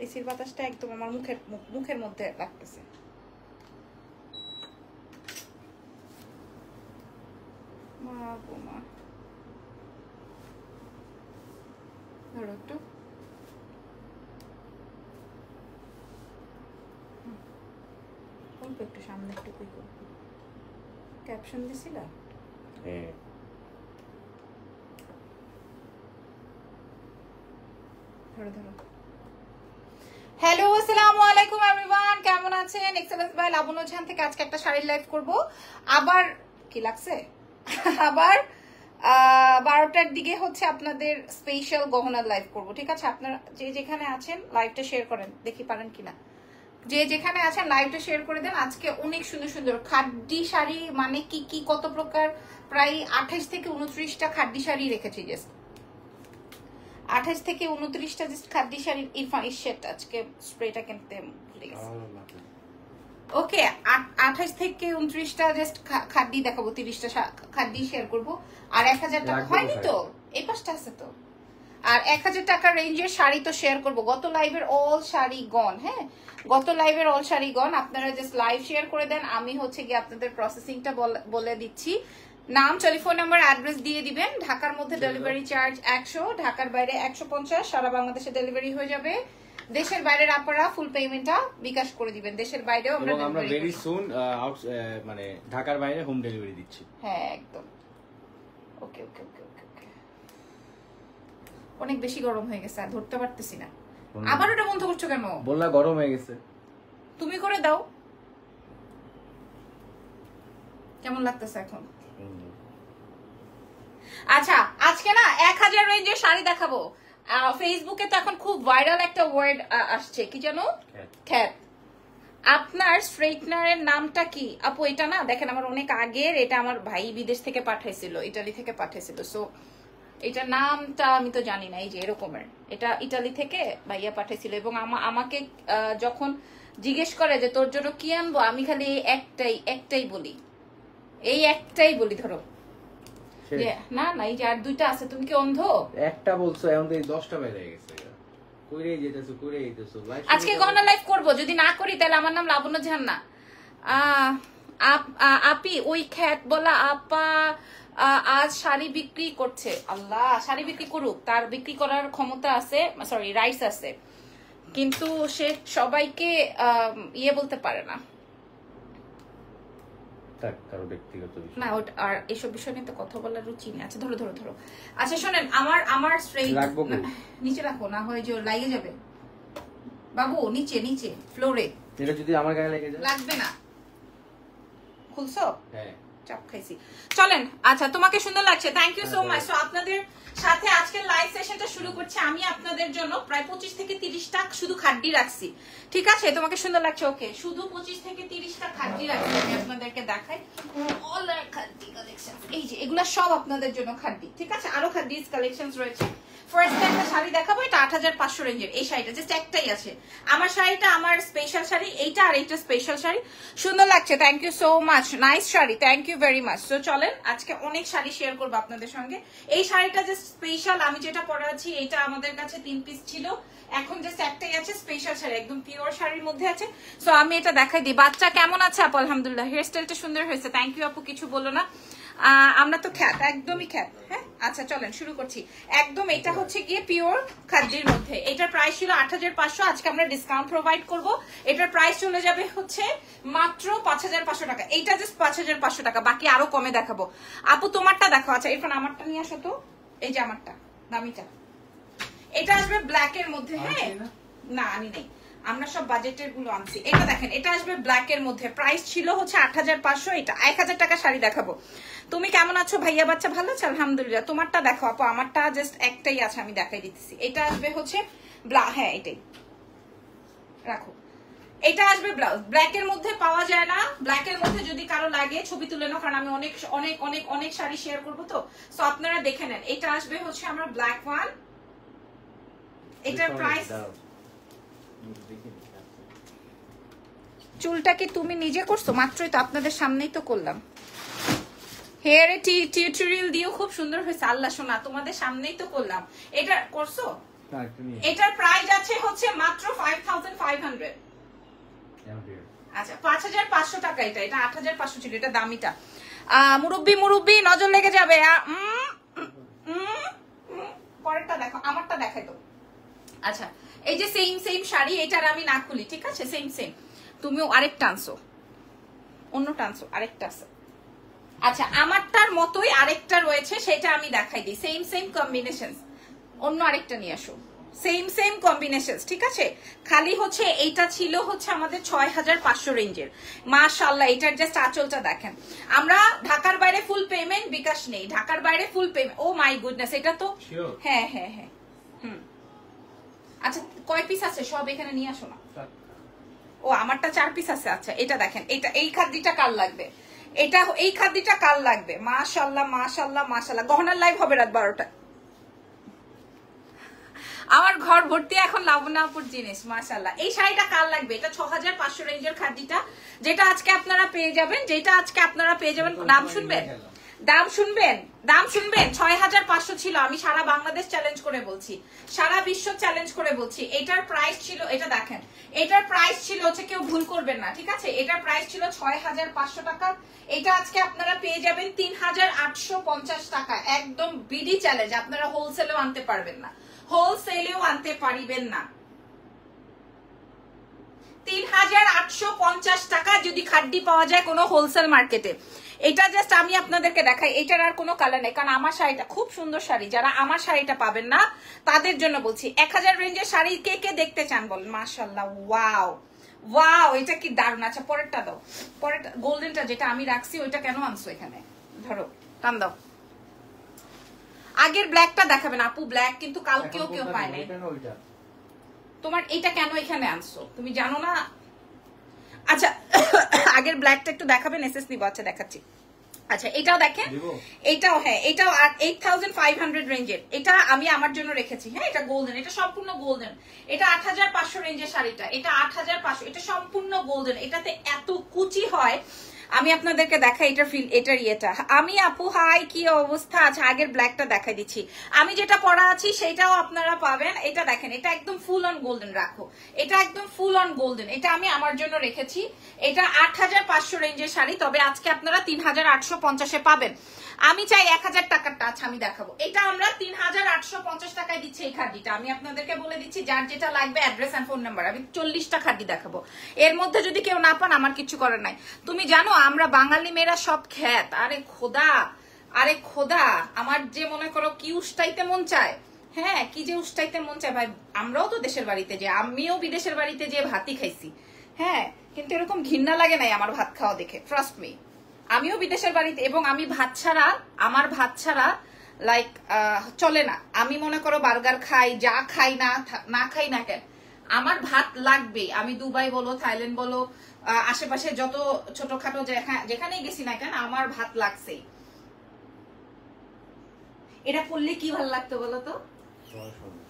এসির বাতাসটা একদম আমার মুখের মধ্যে লাগতেছে। মা গো মা, ধরো একটু। অল্প একটু সামনে একটু ক্যাপশন দিছিল। হ্যাঁ ধরো ধরো। হ্যালো আসসালামু আলাইকুম এভরিওয়ান, কেমন আছেন? এক্সেলেন্স বাই লাবণ্য জাহান থেকে আজকে একটা শাড়ির লাইভ করব। আবার কি লাগছে, আবার 12টার দিকে হচ্ছে আপনাদের স্পেশাল গহনার লাইভ করব, ঠিক আছে? আপনারা যে যেখানে আছেন লাইভটা শেয়ার করেন, দেখি পারেন কিনা। যে যেখানে আছেন লাইভটা শেয়ার করে দেন। আজকে অনেক সুন্দর সুন্দর খাদ্যি শাড়ি, মানে কি কি কত প্রকার, প্রায় 28 থেকে 29টা খাদ্যি শাড়ি রেখেছি। জাস্ট 28 থেকে 29টা জাস্ট খাদ্যি শাড়ির ইরফান ইশেট আজকে স্প্রেটা কিনতে ভুলে গেছি। ওকে, 28 থেকে 29টা জাস্ট খাদ্যি দেখাবো, 30টা খাদ্যি শেয়ার করব। আর 1000 টাকা হয়নি তো, এই পাঁচটা আছে তো। আর 1000 টাকা রেঞ্জের শাড়ি তো শেয়ার করব। গত লাইভের অল শাড়ি গন, হ্যাঁ গত লাইভের অল শাড়ি গন। আপনারা জাস্ট লাইভ শেয়ার করে দেন, আমি হচ্ছে গিয়ে আপনাদের প্রসেসিংটা বলে দিচ্ছি। নাম, টেলিফোন নাম্বার, অ্যাড্রেস দিয়ে দিবেন। ঢাকার মধ্যে ডেলিভারি চার্জ 100, ঢাকার বাইরে 150, সারা বাংলাদেশে ডেলিভারি হয়ে যাবে। দেশের বাইরের আপনারা ফুল পেমেন্টটা বিকাশ করে দিবেন। দেশের বাইরেও আমরা ভেরি সুন মানে ঢাকার বাইরে হোম ডেলিভারি দিচ্ছি। হ্যাঁ একদম। ওকে ওকে ওকে ওকে ওকে। অনেক বেশি গরম হয়ে গেছে, আর ধরতে পারতেছি না। আবার ওটা বন্ধ করছো কেন? বললা গরম হয়ে গেছে, তুমি করে দাও। কেমন লাগতেছে এখন? আচ্ছা, আজকে না 1000 রেঞ্জের শাড়ি দেখাবো। ফেসবুকে তো এখন খুব ভাইরাল একটা ওয়ার্ড আসছে, কি জানো? খ্যাত। আপনার স্ট্রেটনারের নামটা কি আপু? এটা না দেখেন আমার অনেক আগের, এটা আমার ভাই বিদেশ থেকে পাঠাইছিল, ইটালি থেকে পাঠাইছিল। সো এটার নামটা আমি তো জানি না। এই যে এরকমের, এটা ইটালি থেকে ভাইয়া পাঠাইছিল। এবং আমাকে যখন জিজ্ঞেস করে যে তোর জন্য কি আনবো, আমি খালি একটাই বলি, এই একটাই বলি। ধরো না না, এই যে আর দুইটা আছে। তুমি কি অন্ধ? একটা বলছো, এখন তো 10টা বেজে গেছে। কইরে যেতেছো কইরে যেতেছো। আজকে গহনা লাইভ করব, যদি না করি তাহলে আমার নাম লাবণ্য জাহান না। আপি ওই খ্যাত বলা আপা আজ শাড়ি বিক্রি করছে। আল্লাহ, শাড়ি বিক্রি করুক, তার বিক্রি করার ক্ষমতা আছে, সরি রাইটস আছে, কিন্তু সে সবাইকে ইয়ে বলতে পারে না। না আর এসব বিষয় নিয়ে তো কথা বলার রুচি নেই। আচ্ছা ধরো ধরো ধরো। আচ্ছা শোনেন, আমার স্ট্রেট নিচে রাখো, না হয় যে লাগে যাবে বাবু। নিচে নিচে ফ্লোরে। এটা যদি আমার গায়ে লেগে যায় লাগবে না। খুলছো? হ্যাঁ, চাপ খাইছি। চলেন। আচ্ছা তোমাকে সুন্দর লাগছে, thank you so much. So আপনাদের সাথে আজকের লাইভ সেশনটা শুরু করছি। আমি আপনাদের জন্য প্রায় 25 থেকে 30টা শুধু খাড্ডি রাখছি, ঠিক আছে? তোমাকে সুন্দর লাগছে, ওকে। শুধু 25 থেকে 30টা খাড্ডি রাখছি, আমি আপনাদেরকে দেখাই। অল খাড্ডি কালেকশন, এই যে এগুলা সব আপনাদের জন্য খাড্ডি, ঠিক আছে? আরো খাড্ডিস কালেকশনস রয়েছে। ফার্স্ট একটা শাড়ি দেখাবো, এটা 8500 রেঞ্জের। এই শাড়িটা জাস্ট একটাই আছে। আমার শাড়িটা আমার স্পেশাল শাড়ি, এইটা আর এইটা স্পেশাল শাড়ি। সুন্দর লাগছে, thank you so much, nice sari, thank you very much. তো চলেন আজকে অনেক শাড়ি শেয়ার করবো আপনাদের সঙ্গে। এই শাড়িটা জাস্ট স্পেশাল, আমি যেটা পরে আছি এটা আমাদের কাছে 3 পিস ছিল, এখন জাস্ট একটাই আছে স্পেশাল শাড়ি, একদম পিওর শাড়ির মধ্যে আছে। সো আমি এটা দেখাই দিই। বাচ্চা কেমন আছে আপু? আলহামদুলিল্লাহ, হেয়ার স্টাইলটা সুন্দর হয়েছে, থ্যাংক ইউ আপু, কিছু বলো না। আমরা তো খ্যাত, একদমই খ্যাত। হ্যাঁ আচ্ছা চলেন শুরু করছি। একদম এটা হচ্ছে গিয়ে পিওর খাদ্যের মধ্যে। এটার প্রাইস ছিল 8500, আজকে আমরা ডিসকাউন্ট প্রোভাইড করব। এটার প্রাইস চলে যাবে হচ্ছে মাত্র 5500 টাকা। এইটা জাস্ট 5500 টাকা, বাকি আরো কমে দেখাবো। আপু তোমারটা দেখো। আচ্ছা এরপর আমারটা নিয়ে আসো তো। এই যে আমারটা দামিটা, এটা আসবে ব্ল্যাক এর মধ্যে। হ্যাঁ না আনি নেই, আমরা সব বাজেটের গুলো আনছি। এটা দেখেন, এটা আসবে ব্ল্যাক এর মধ্যে, প্রাইস ছিল হচ্ছে 8500। এটা 1000 টাকা শাড়ি দেখাবো। তুমি কেমন আছো ভাইয়া বাচ্চা? ভালো আছে আলহামদুলিল্লাহ। তোমারটা দেখো আপু, আমারটা জাস্ট একটাই আছে, আমি দেখাই দিতেছি। এটা আসবে হচ্ছে হ্যাঁ এটাই রাখো। এটা আসবে ব্লাউজ, ব্ল্যাক এর মধ্যে পাওয়া যায় না। ব্ল্যাক এর মধ্যে যদি কারো লাগে ছবি তুলে নাও, কারণ আমি অনেক অনেক অনেক অনেক শাড়ি শেয়ার করবো তো, সো আপনারা দেখে নেন। এটা আসবে হচ্ছে আমার ব্ল্যাক ওয়ান। এটার প্রাইস, চুলটা কি তুমি নিজে করছো? মাত্রই তো আপনাদের সামনেই তো করলাম। হেয়ারে টিউটোরিয়াল দিয়েও খুব সুন্দর হয়েছে। আল্লাহ শোনা, তোমাদের সামনেই তো করলাম। এটা করছো? এটার প্রাইস আছে হচ্ছে মাত্র 5500। আচ্ছা 5500 টাকা। এটা 8500 ছিল, এটা দামিটা। মুরব্বি নজর লেগে যাবে। পরেরটা দেখো, আমারটা দেখাই তো। আচ্ছা এই যে সেম শাড়ি, এটার আমি না খুলি, ঠিক আছে? সেম তুমিও আরেকটা আনছো, অন্যটা আনছো, আরেকটা আছে। আচ্ছা আমারটার মতোই আরেকটা রয়েছে, সেটা আমি দেখাই দিই। সেম কম্বিনেশন, অন্য আরেকটা নিয়ে আসো। সেম কম্বিনেশন, ঠিক আছে? খালি হচ্ছে এইটা ছিল হচ্ছে আমাদের 6500 রেঞ্জের। মাশাআল্লাহ, এটার জাস্ট আঁচলটা দেখেন। আমরা ঢাকার বাইরে ফুল পেমেন্ট, বিকাশ নেই। ঢাকার বাইরে full payment. O my goodness, এটা তো হ্যাঁ আচ্ছা কয় পিস আছে সব এখানে নিয়ে আসো না। ও আমারটা 4 পিস আছে। আচ্ছা এটা দেখেন, এটা এই খাদ্যটা কার লাগবে? এটা এই খাদ্যটা কার লাগবে? মাশাআল্লাহ। গহনার লাইভ হবে রাত 12টা। আমার ঘর ভর্তি এখন লাবণ্যপুর জিনিস। মাশাআল্লাহ, এই শাড়িটা কার লাগবে? এটা 6500 রেঞ্জের খাদ্যটা, যেটা আজকে আপনারা পেয়ে যাবেন। দাম শুনবেন 6500 ছিল। আমি সারা বাংলাদেশ চ্যালেঞ্জ করে বলছি, সারা বিশ্ব চ্যালেঞ্জ করে বলছি। এটার প্রাইস ছিল, এটা দেখেন, এটার প্রাইস ছিল হচ্ছে, কেউ ভুল করবেন না, ঠিক আছে? এটার প্রাইস ছিল 6500 টাকা। এটা আজকে আপনারা পেয়ে যাবেন 3850 টাকা। একদম বিডি চ্যালেঞ্জ। আপনারা হোলসেলেও আনতে পারবেন না, হোলসেলেও আনতে পারিবেন না। 3850 টাকা যদি খাড্ডি পাওয়া যায় কোনো হোলসেল মার্কেটে। এটা জাস্ট আমি আপনাদেরকে দেখাই, এটার আর কোনো কালার নেই, কারণ আমার শাড়িটা খুব সুন্দর শাড়ি। যারা আমার শাড়িটা পাবেন না তাদের জন্য বলছি। 1000 রেঞ্জের শাড়ি কে দেখতে চান বলেন? মাশাআল্লাহ, ওয়াও, এটা কি দারুণ। আচ্ছা পরেরটা দাও, পরেরটা গোল্ডেনটা যেটা আমি রাখছি, ওইটা কেন আনছো এখানে? ধরো, টান দাও। আগের ব্ল্যাকটা দেখাবেন আপু, ব্ল্যাক কিন্তু কালকেও কেউ পায় নাই। তোমার এটা কেন এখানে আনছো তুমি জানো না? আচ্ছা আগের ব্ল্যাকটা একটু দেখাবেন, এসএস নিব। আচ্ছা দেখাচ্ছি। আচ্ছা এটাও দেখেন, এটাও হ্যাঁ, এটাও 8500 রেঞ্জের। এটা আমি আমার জন্য রেখেছি। হ্যাঁ এটা গোল্ডেন, এটা সম্পূর্ণ গোল্ডেন। এটা 8500 রেঞ্জের শাড়িটা, এটা 8500। এটা সম্পূর্ণ গোল্ডেন, এটাতে এত কুচি হয়। আমি আপনাদেরকে দেখাই এটার এটার ইয়েটা। আমি আপু হাই, কি অবস্থা? আচ্ছা আগের ব্ল্যাকটা দেখাই দিচ্ছি। আমি যেটা পরা আছি সেটাও আপনারা পাবেন। এটা দেখেন, এটা একদম ফুল অন গোল্ডেন। রাখো, এটা একদম ফুল অন গোল্ডেন। এটা আমি আমার জন্য রেখেছি। এটা 8500 রেঞ্জের শাড়ি, তবে আজকে আপনারা 3850 এ পাবেন। আমি চাই 1000 টাকারটা। আচ্ছা আমি দেখাবো। এটা আমরা 3850 টাকায় দিচ্ছি এই খাদ্যটা। আমি আপনাদেরকে বলে দিচ্ছি, যার যেটা লাগবে অ্যাড্রেস এন্ড ফোন নাম্বার। আমি 40টা খাদ্য দেখাবো, এর মধ্যে যদি কেউ না পান আমার কিছু করার নাই। তুমি জানো আমরা বাঙালি মেয়েরা সব খ্যাত। আরে খোদা, আমার যে মনে করো কি উষ্টাইতে মন চায়। হ্যাঁ কি যে উষ্টাইতে মন চায় ভাই। আমরাও তো দেশের বাড়িতে যে, আমিও বিদেশের বাড়িতে যে ভাতই খাইছি। হ্যাঁ কিন্তু এরকম ঘৃণা লাগে নাই আমার ভাত খাওয়া দেখে, ট্রাস্ট মি। আমিও বিদেশের বাড়িতে, এবং আমি আমার ভাত ছাড়া লাইক চলে না। আমি মনে করো বার্গার খাই, যা খাই না খাই না কেন, আমার ভাত লাগবে। আমি দুবাই বলো, থাইল্যান্ড বলো, আশেপাশে যত ছোটখাটো যেখানেই গেছি না কেন, আমার ভাত লাগছেই। এটা পরলে কি ভালো লাগতো বলো তো?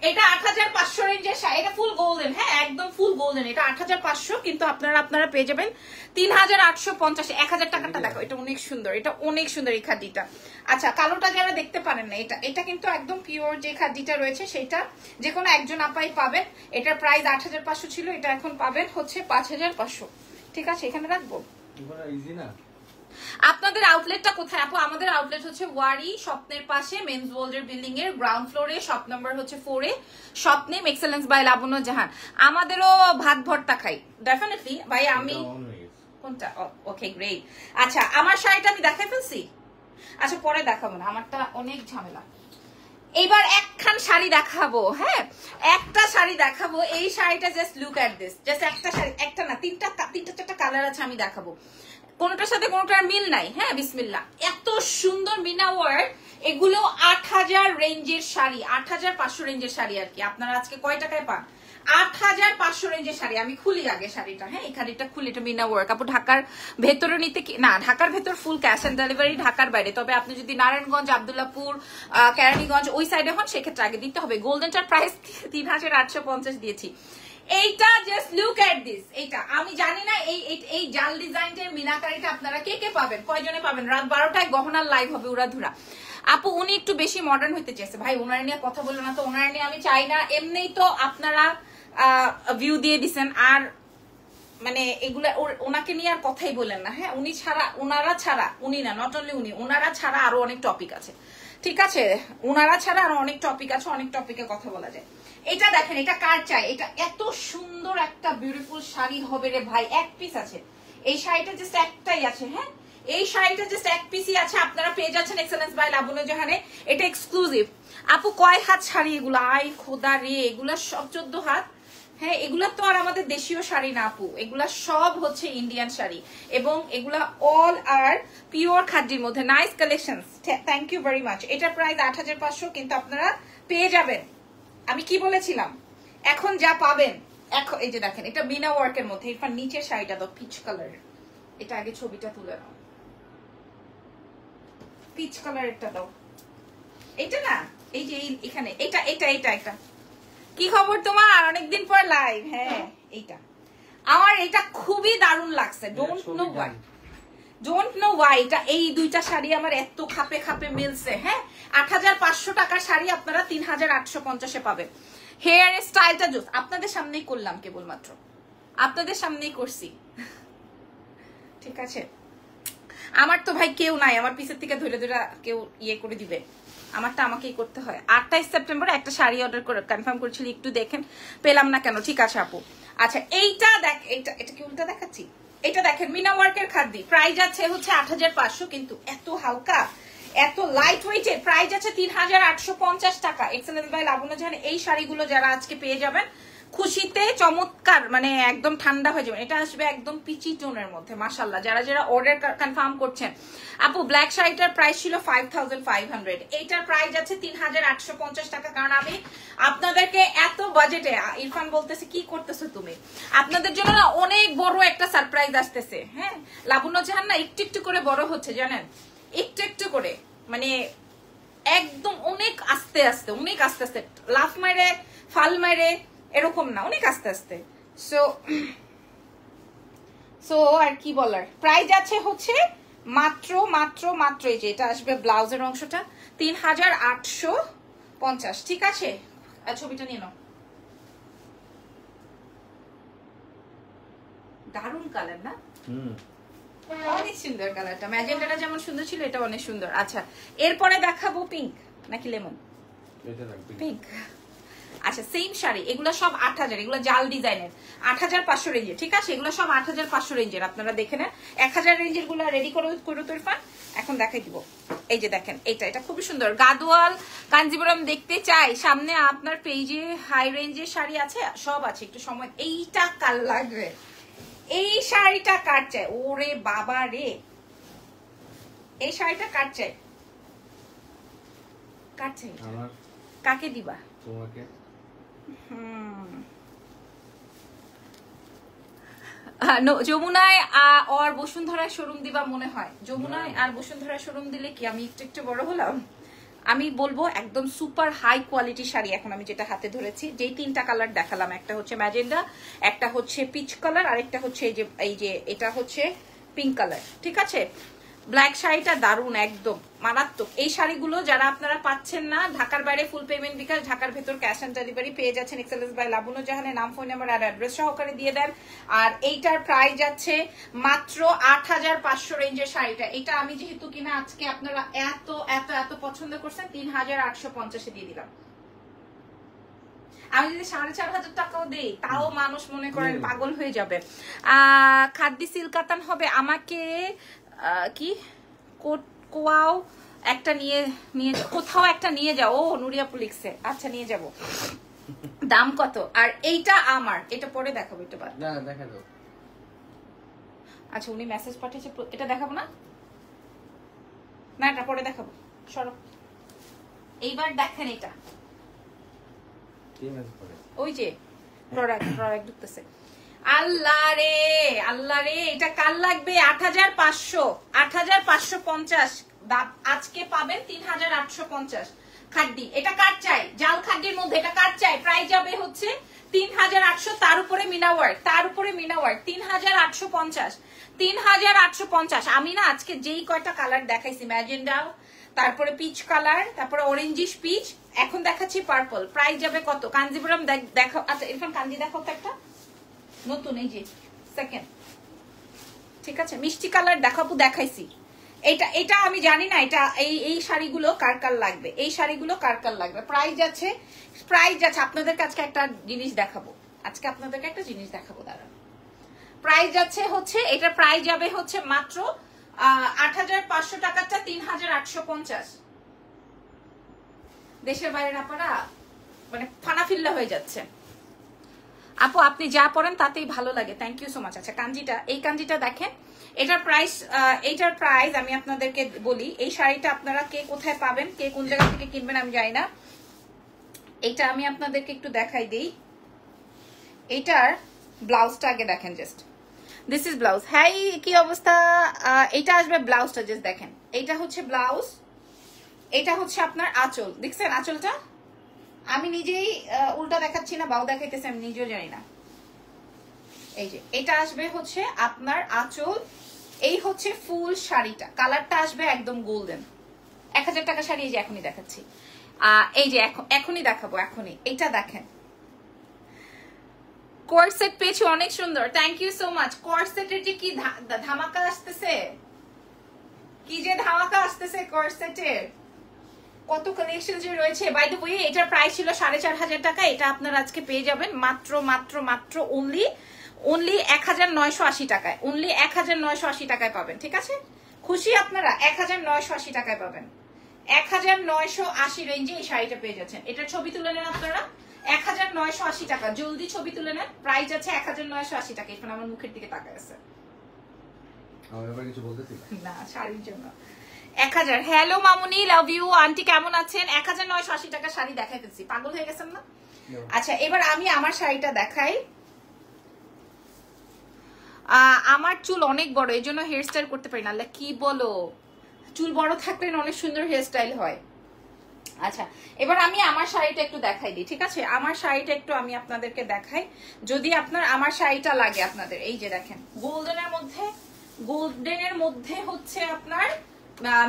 এটা 8500 রেঞ্জের শাড়ি, এটা ফুল গোল্ডেন। হ্যাঁ একদম ফুল গোল্ডেন। এটা 8500, কিন্তু আপনারা পেয়ে যাবেন 3850। 1000 টাকাটা দেখো, এটা অনেক সুন্দর, এটা অনেক সুন্দর এই খাদ্যটা। আচ্ছা কালোটা যারা দেখতে পারেন না, এটা কিন্তু একদম পিওর যে খাদ্যটা রয়েছে সেটা যে কোনো একজন আপাই পাবেন। এটার প্রাইস 8500 ছিল, এটা এখন পাবেন হচ্ছে 5500। ঠিক আছে এখানে রাখবো। ইজি না? আপনাদের আউটলেটটা কোথায় আপু? আমাদের আউটলেট হচ্ছে ওয়ারি স্বপ্নের পাশে, মেন্স ওয়ার্ল্ডের বিল্ডিং এর গ্রাউন্ড ফ্লোরে, শপ নাম্বার হচ্ছে 4 এ। শপ নেম এক্সেলেন্স বাই লাবণ্য জাহান। আমাদেরও ভাত ভর্তা খাই ডেফিনেটলি ভাই। আমি কোনটা? Okay great. আচ্ছা আমার শাড়িটা আমি দেখাই ফেলছি। আচ্ছা পরে দেখাবো না, আমারটা অনেক ঝামেলা। এইবার একখান শাড়ি দেখাবো। হ্যাঁ একটা শাড়ি দেখাবো। এই শাড়িটা just look at this. Just একটা শাড়ি, একটা না, তিনটা 4টা কালার আছে। আমি দেখাবো, কোনটার সাথে কোনটার মিল নাই। হ্যাঁ বিসমিল্লাহ, এত সুন্দর মিনা ওয়ার্ক। এগুলো 8000 রেঞ্জের শাড়ি, 8500 রেঞ্জের শাড়ি আর কি। আপনারা আজকে কয় টাকায় পান? 8500 রেঞ্জের শাড়ি। আমি খুলি আগে শাড়িটা। হ্যাঁ এই শাড়িটা খুলি, এটা মিনা ওয়ার্ক। আপু ঢাকার ভেতরে নিতে কি না? ঢাকার ভেতর ফুল ক্যাশ অন ডেলিভারি, ঢাকার বাইরে। তবে আপনি যদি নারায়ণগঞ্জ, আব্দুল্লাহপুর, কেরানীগঞ্জ ওই সাইডে হন, সেক্ষেত্রে আগে দিতে হবে। গোল্ডেনটার প্রাইস 3850 দিয়েছি। এইটা জাস্ট লুক এট দিস। এইটা আমি জানি না এই জাল ডিজাইনের মিনাকারিটা আপনারা কে পাবেন, কয়জনে পাবেন? রাত 12টায় গহনার লাইভ হবে উড়াধুরা। আপু উনি একটু বেশি মডার্ন হইতে চেয়েছে ভাই, ওনার নিয়ে কথা বললো না তো, ওনার নিয়ে আমি চাই না। এমনিই তো আপনারা ভিউ দিয়ে দিছেন, আর মানে এগুলা ওনাকে নিয়ে আর কথাই বলেন না। হ্যাঁ, উনি ছাড়া, ওনারা ছাড়া, উনি না, নট অনলি উনি, ওনারা ছাড়া আরো অনেক টপিক আছে। ঠিক আছে, ওনারা ছাড়া আরো অনেক টপিক আছে, অনেক টপিকে কথা বলা যায়। এটা দেখেন, এটা কার চাই? এটা এত সুন্দর একটা বিউটিফুল শাড়ি হবে রে ভাই, এক পিস আছে এই শাড়িটা, জাস্ট একটাই আছে। হ্যাঁ, এই শাড়িটা জাস্ট এক পিসই আছে, আপনারা পেয়ে যাচ্ছেন এক্সেলেন্স বাই লাবণ্য জাহানে। এটা এক্সক্লুসিভ। আপু কয় হাত শাড়ি এগুলো? আই খোদা রে, এগুলা সব 14 হাত। হ্যাঁ, এগুলা তো আর আমাদের দেশীয় শাড়ি না আপু, এগুলা সব হচ্ছে ইন্ডিয়ান শাড়ি, এবং এগুলা অল আর পিওর খাদ্যির মধ্যে। Nice collections, thank you very much. এটার প্রাইস 8500, কিন্তু আপনারা পেয়ে যাবেন, আমি কি বলেছিলাম, এখন যা পাবেন। এখন এই যে দেখেন, এটা বিনা ওয়ার্কের মধ্যে। এরপর নিচের শাড়িটা দাও পিচ কালার, এটা আগে ছবিটা তুলে নাও, পিচ কালারেরটা দাও। এটা না, এই যে এখানে, এটা এটা এটা এটা কি খবর তোমার? অনেকদিন পর লাইভ। হ্যাঁ, এইটা আমার, এটা খুবই দারুণ লাগছে। ডোন্ট নো ওয়াই এটা, এই দুইটা শাড়ি আমার এত খাপে খাপে মিলছে। হ্যাঁ, 8500 টাকার শাড়ি আপনারা 3850 পাবেন। হেয়ার স্টাইলটা জোস, আপনাদের সামনেই করলাম, কেবলমাত্র আপনাদের সামনেই করছি। ঠিক আছে, আমার তো ভাই কেউ নাই, আমার পিছের থেকে ধরে ধরে কেউ ইয়ে করে দিবে, আমারটা আমাকেই করতে হয়। 28 সেপ্টেম্বর একটা শাড়ি অর্ডার করে কনফার্ম করেছিল, একটু দেখেন, পেলাম না কেন। ঠিক আছে আপু। আচ্ছা, এইটা দেখ, এটা কি উল্টা দেখাচ্ছি? এটা দেখেন, মিনা ওয়ার্কের খাদ্যি, প্রাইস আছে হচ্ছে 8500, কিন্তু এত হালকা, এত লাইট ওয়েটের, প্রাইস আছে 3850 টাকা। এক্সেলেন্স বাই লাবণ্য জাহান। এই শাড়িগুলো যারা আজকে পেয়ে যাবেন, খুশিতে চমৎকার, মানে একদম ঠান্ডা হয়ে যাবে। এটা আসবে একদম পিচি টোনের মধ্যে, মাশাআল্লাহ। যারা যারা অর্ডার কনফার্ম করছেন, আপু ব্ল্যাক শাড়িটার প্রাইস ছিল 5500, এইটার প্রাইস আছে 3850 টাকা। কারণ আমি আপনাদেরকে এত বাজেটে, ইরফান বলতেছে কি করতেছো তুমি, আপনাদের জন্য না অনেক বড় একটা সারপ্রাইজ আসতেছে। হ্যাঁ, লাবণ্য জাহান না একটু একটু করে বড় হচ্ছে, জানেন, একটু একটু করে, মানে একদম অনেক আস্তে আস্তে, অনেক আস্তে আস্তে, লাফ মেরে ফাল মেরে এরকম না, অনেক আস্তে আস্তে। সো আর কি বলার, প্রাইস আছে হচ্ছে মাত্র মাত্র মাত্র, এই যে এটা আসবে ব্লাউজের অংশটা 3850। ঠিক আছে, ছবিটা নিয়ে নাও। দারুণ কালার না? অনেক সুন্দর কালারটা, ম্যাজেন্ডাটা যেমন সুন্দর ছিল, এটা অনেক সুন্দর। আচ্ছা, এরপরে দেখাবো পিঙ্ক নাকি লেমন? পিঙ্ক। আচ্ছা, সেম শাড়ি, এগুলো সব 8000, এগুলো জাল ডিজাইনের, 8500 রেঞ্জের। ঠিক আছে, এগুলো সব 8500 রেঞ্জের, আপনারা দেখে নেন। 1000 রেঞ্জের গুলো রেডি করো তো ইরফান, এখন দেখাই দিব। এই যে দেখেন, এটা খুবই সুন্দর, গাদোয়াল কাঞ্জিবরম দেখতে চাই। সামনে আপনার পেজে হাই রেঞ্জের শাড়ি আছে, সব আছে, একটু সময়। এইটা কাল লাগবে, এই শাড়িটা কার চাই? ওরে বাবা রে, এই শাড়িটা কার চাই? কার চাই? কাকে দিবা? তোমাকে। যমুনায় আর বসুন্ধরা শোরুম দিবা মনে হয়? যমুনায় আর বসুন্ধরা শোরুম দিলে কি আমি একটু একটু বড় হলাম? আমি বলবো একদম সুপার হাই কোয়ালিটি শাড়ি। এখন আমি যেটা হাতে ধরেছি, যেই 3টা কালার দেখালাম, একটা হচ্ছে ম্যাজেন্ডা, একটা হচ্ছে পিচ কালার, আর একটা হচ্ছে এই যে এটা হচ্ছে পিঙ্ক কালার। ঠিক আছে, ব্ল্যাক শাড়িটা দারুণ, একদম মারাত্মক। এই শাড়িগুলো যারা আপনারা পাচ্ছেন না, ঢাকার বাইরে ফুল পেমেন্ট বিকাশ, ঢাকার ভেতর ক্যাশ অন ডেলিভারি পেয়ে যাচ্ছেন এক্সেলেন্স বাই লাবণ্য জাহানের। নাম, ফোন নাম্বার আর অ্যাড্রেস সহকারে দিয়ে দেন। আর এইটার প্রাইস যাচ্ছে মাত্র 8500 রেঞ্জের শাড়িটা। এটা আমি যেহেতু কিনা আজকে আপনারা এত এত এত পছন্দ করছেন, 3850 দিয়ে দিলাম। আমি যদি 4500 টাকাও দেই, তাও মানুষ মনে করেন পাগল হয়ে যাবে। খাদ্যি সিল্কাতান হবে, আমাকে কি কোয়াও একটা নিয়ে কোথাও একটা নিয়ে যাও। ও নুরিয়াপু লিখছে, আচ্ছা নিয়ে যাব। দাম কত? আর এইটা আমার, এটা পরে দেখাবো, এটা বাদ না দেখা দাও। আচ্ছা, উনি মেসেজ পাঠিয়েছে, এটা দেখাবো না, না এটা পরে দেখাবো, সরো। এইবার দেখেন, এটা কি মেসেজ করে? ওই যে প্রোডাক্ট ঢুকতেছে। আল্লাহ রে আল্লাহ রে, এটা কাল লাগবে 8550 আজকে পাবেন 3850 খাদ্যি। এটা কার চাই? জাল খাদ্যির মধ্যে এটা কার চাই? প্রাইস যাবে হচ্ছে 3800, তার উপরে মিনা ওয়ার্ক, 3850। আমি না আজকে যেই কয়টা কালার দেখাইছি, ম্যাজেন্ডা, তারপরে পিচ কালার, তারপরে অরেঞ্জিশ পিচ, এখন দেখাচ্ছি পার্পল। প্রাইস যাবে কত? কাঞ্জিপুরম দেখো। আচ্ছা ইরফান কাঞ্জি দেখাও তো একটা নতুন, এই যে সেকেন্ড, ঠিক আছে। মিষ্টি কালার দেখাবো, দেখাইছি। এটা আমি জানি না এটা এই শাড়িগুলো কার কার লাগবে, এই শাড়িগুলো কার কার লাগবে। প্রাইস যাচ্ছে আপনাদেরকে আজকে একটা জিনিস দেখাবো, দাঁড়ান। প্রাইস যাচ্ছে হচ্ছে, এটা প্রাইস যাবে হচ্ছে মাত্র ৮৫০০ টাকাটা ৩৮৫০। দেশের বাইরের আপনারা মানে ফানাফিল্লা হয়ে যাচ্ছে। আপু আপনি যা পড়েন তাতেই ভালো লাগে, থ্যাংক ইউ সো মাচ। আচ্ছা কাঞ্জিটা, এই কাঞ্জিটা দেখেন, এটার প্রাইস আমি আপনাদেরকে বলি। এই শাড়িটা আপনারা কে কোথায় পাবেন, কে কোন জায়গা থেকে কিনবেন আমি জানি না। এটা আমি আপনাদেরকে একটু দেখাই দিই। এটার ব্লাউজটা আগে দেখেন, জাস্ট দিস ইজ ব্লাউজ। হ্যাঁ কি অবস্থা? এটা আসবে ব্লাউজটা, জাস্ট দেখেন। এটা হচ্ছে ব্লাউজ, এটা হচ্ছে আপনার আঁচল। দেখছেন আঁচলটা? আমি নিজেই উল্টা দেখাচ্ছি না, বাউ দেখাইতেছি, আমি নিজেও জানি না। এই যে এটা আসবে হচ্ছে আপনার আঁচল, এই হচ্ছে ফুল শাড়িটা। কালারটা আসবে একদম গোল্ডেন। ১০০০ টাকা শাড়ি এই যে এখনই দেখাচ্ছি, এই যে এখনই দেখাবো, এখনই। এটা দেখেন, কোর্সেট পেয়েছি, অনেক সুন্দর, থ্যাংক ইউ সো মাচ। কোর্সেটের যে কি ধামাকা আসতেছে, কি যে ধামাকা আসতেছে কোর্সেটের, কত কালেকশন যে রয়েছে। বাই দ্য ওয়ে এটার প্রাইস ছিল ৪৫০০ টাকা, এটা আপনারা আজকে পেয়ে যাবেন মাত্র মাত্র মাত্র অনলি ১৯৮০ টাকায়। অনলি ১৯৮০ টাকায় পাবেন, ঠিক আছে? খুশি আপনারা? ১৯৮০ টাকায় পাবেন। ১৯৮০ রেঞ্জে এই শাড়িটা পেয়ে যাচ্ছেন। এটার ছবি তুলে নেন আপনারা, ১৯৮০ টাকা। জলদি ছবি তুলে নেন। প্রাইস আছে ১৯৮০ টাকা। এখন আমার মুখের দিকে তাকায় আছে, কিছু বলতেছি না শাড়ির জন্য ১০০০। Hello Mamuni, love you aunty, কেমন আছেন? ১৯৮০ টাকা শাড়ি দেখাইতেছি, পাগল হয়ে গেছেন না? আচ্ছা এবার আমি আমার শাড়িটা দেখাই। আমার চুল অনেক বড়, এই জন্য হেয়ার স্টাইল করতে পারি না। কি বলো? চুল বড় থাকলে অনেক সুন্দর হেয়ার স্টাইল হয়। আচ্ছা এবার আমি আমার শাড়িটা একটু দেখাই দিই, ঠিক আছে? আমার শাড়িটা একটু আমি আপনাদেরকে দেখাই, যদি আপনার আমার শাড়িটা লাগে আপনাদের। এই যে দেখেন, গোল্ডেনের মধ্যে হচ্ছে আপনার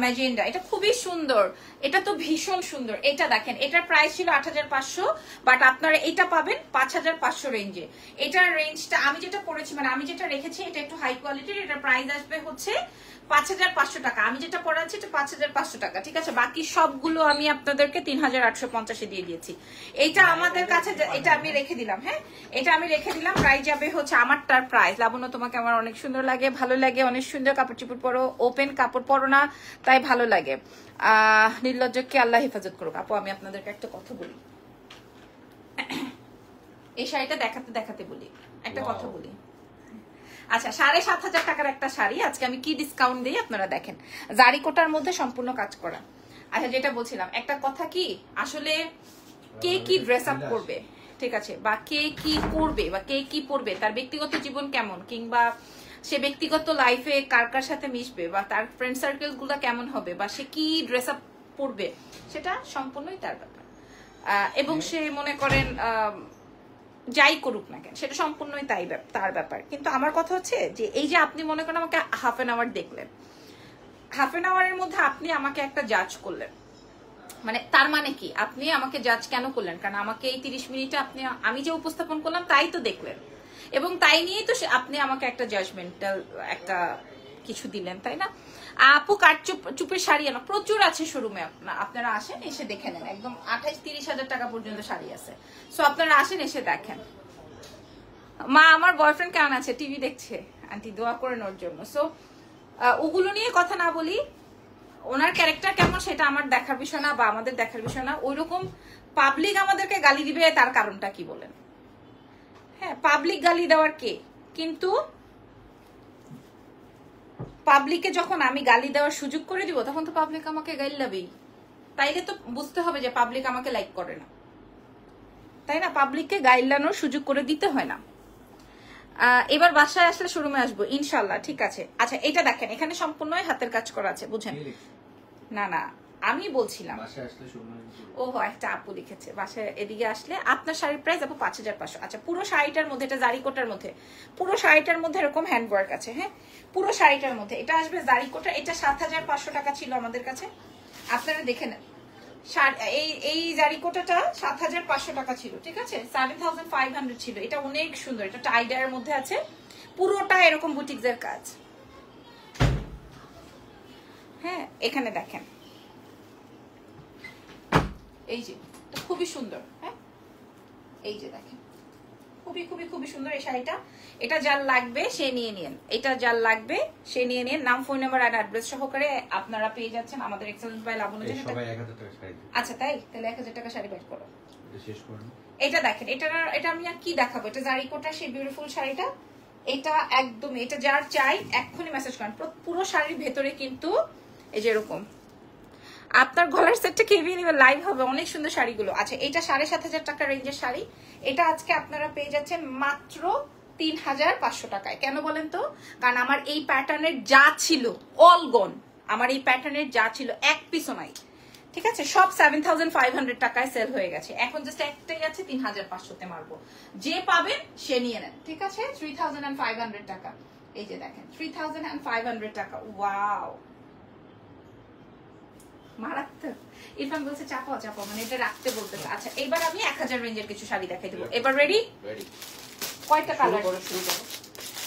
ম্যাজেন্ডা, এটা খুবই সুন্দর, এটা তো ভীষণ সুন্দর। এটা দেখেন, এটার প্রাইস ছিল ৮৫০০, বাট আপনারা এটা পাবেন ৫৫০০ রেঞ্জে। এটার রেঞ্জটা আমি যেটা পরেছি, মানে আমি যেটা রেখেছি, এটা একটু হাই কোয়ালিটির। এটার প্রাইস আসবে হচ্ছে ৫৫০০ টাকা। আমি যেটা পড়াচ্ছি এটা ৫৫০০ টাকা, ঠিক আছে? বাকি সবগুলো আমি আপনাদেরকে ৩৮৫০ দিয়ে দিয়েছি। এটা আমাদের কাছে, এটা আমি রেখে দিলাম। হ্যাঁ এটা আমি রেখে দিলাম। প্রাইস যাবে হচ্ছে আমারটার প্রাইস। লাবণ্য তোমাকে আমার অনেক সুন্দর লাগে, ভালো লাগে, অনেক সুন্দর কাপড় চোপড় পরো, ওপেন কাপড় পরো না, তাই ভালো লাগে। নির্লজ্জকে আল্লাহ হেফাজত করুক। আপু আমি আপনাদেরকে একটা কথা বলি, এই শাড়িটা দেখাতে দেখাতে বলি একটা কথা বলি। আচ্ছা ৭৫০০ টাকার একটা শাড়ি আজকে আমি কি ডিসকাউন্ট দিই আপনারা দেখেন। জারি কোটার মধ্যে সম্পূর্ণ কাজ করা। আচ্ছা যেটা বলছিলাম, একটা কথা কি, আসলে কে কি ড্রেস আপ করবে, ঠিক আছে, বা কে কি করবে বা কে কি পরবে, তার ব্যক্তিগত জীবন কেমন, কিংবা সে ব্যক্তিগত লাইফে কার কার সাথে মিশবে, বা তার ফ্রেন্ড সার্কেল গুলা কেমন হবে, বা সে কি ড্রেস আপ পরবে, সেটা সম্পূর্ণই তার ব্যাপার। এবং সে মনে করেন যাই করুক না কেন, সেটা সম্পূর্ণই তার ব্যাপার। কিন্তু আমার কথা হচ্ছে যে এই যে আপনি মনে করেন আমাকে হাফ এন আওয়ার দেখলেন, হাফ এন আওয়ারের মধ্যে আপনি আমাকে একটা জাজ করলেন, মানে তার মানে কি, আপনি আমাকে জাজ কেন করলেন? কারণ আমাকে এই 30 মিনিটে আমি যে উপস্থাপন করলাম তাই তো দেখলেন, এবং তাই নিয়েই তো আপনি আমাকে একটা জাজমেন্টাল একটা কিছু দিলেন, তাই না? আপু কাট চুপের শাড়ি আনো প্রচুর আছে শোরুমে, আপনারা আসেন এসে দেখে নেন। একদম ২৮-৩০ হাজার টাকা পর্যন্ত শাড়ি আছে, সো আপনারা আসেন এসে দেখেন। মা আমার বয়ফ্রেন্ড কেমন আছে? টিভি দেখছে, আন্টি দোয়া করেন ওর জন্য। সো ওগুলো নিয়ে কথা না বলি, ওনার ক্যারেক্টার কেমন সেটা আমার দেখার বিষয় না, বা আমাদের দেখার বিষয় না। ওইরকম পাবলিক আমাদেরকে গালি দিবে, তার কারণটা কি বলেন? হ্যাঁ পাবলিক গালি দেওয়ার কে, কিন্তু পাবলিককে যখন আমি গালি দেওয়ার সুযোগ করে দিব, তখন তো পাবলিক আমাকে গালি দেবেই। তাইলে তো বুঝতে হবে যে পাবলিক আমাকে লাইক করে না, তাই না? পাবলিককে গাইলানোর সুযোগ করে দিতে হয় না। এবার বাসায় আসলে শোরুমে আসবো ইনশাল্লাহ, ঠিক আছে? আচ্ছা এটা দেখেন, এখানে সম্পূর্ণই হাতের কাজ করা আছে, বুঝেন? না না আমি বলছিলাম, ও একটা আপু লিখেছে বাসায় এদিকে আসলে আপনার শাড়ির প্রাইস আপু ৫৫০০। আচ্ছা পুরো শাড়িটার মধ্যে, এটা জারিকোটার মধ্যে, পুরো শাড়িটার মধ্যে এরকম হ্যান্ডওয়ার্ক আছে। হ্যাঁ পুরো শাড়িটার মধ্যে এটা আসবে জারিকোটা। এটা ৭৫০০ টাকা ছিল আমাদের কাছে, আপনারা দেখে নেন। এই জারিকোটাটা 7,500 টাকা ছিল, ঠিক আছে, 7,500 ছিল। এটা অনেক সুন্দর, এটা টাইডার মধ্যে আছে, পুরোটা এরকম বুটিক্সের কাজ। হ্যাঁ, এখানে দেখেন, এই যে খুবই সুন্দর। হ্যাঁ, এই যে দেখেন, খুবই খুবই খুবই সুন্দর এই শাড়িটা। এটা যার লাগবে সে নিয়ে নিন, এটা যার লাগবে সে নিয়ে নিন। নাম, ফোন নাম্বার আর অ্যাড্রেস সহকারে আপনারা পেয়ে যাচ্ছেন আমাদের এক্সেলেন্স বাই লাবণ্য জেনে। সবাই 1000 টাকা শাড়ি। আচ্ছা তাই, তাহলে 1000 টাকা শাড়ি বের করো। এটা শেষ করুন। এটা দেখেন, এটা আমি আর কি দেখাবো, এটা জারিকোটা সেই বিউটিফুল শাড়িটা। এটা একদম, এটা যার চাই এক্ষুনি মেসেজ করেন। পুরো শাড়ির ভেতরে কিন্তু এই যে এরকম আপনার গলার সেটটা কেবিয়ে নেবে, লাইভ হবে, অনেক সুন্দর শাড়িগুলো। আচ্ছা, এটা 7,500 টাকা রেঞ্জের শাড়ি। এটা আজকে আপনারা পেয়ে যাচ্ছেন মাত্র 3,500 টাকায়। কেন বলেন তো? কারণ আমার এই প্যাটার্নের যা ছিল অল গন, আমার এই প্যাটার্নের যা ছিল এক পিসও নাই, ঠিক আছে, সব 7,500 টাকায় সেল হয়ে গেছে। এখন জাস্ট একটাই আছে 3,500-তে মারবো, যে পাবেন সে নিয়ে নেন, ঠিক আছে। 3,500 টাকা, এই যে দেখেন 3,500 টাকা। ওয়াও, মারাত্মক। ইরফান বলছে চাপাও চাপাও, মানে এটা রাখতে বলতেছে। আচ্ছা, এবার আমি 1000 রেঞ্জের কিছু শাড়ি দেখাই দেবো। এবার রেডি? কয়টা কালার?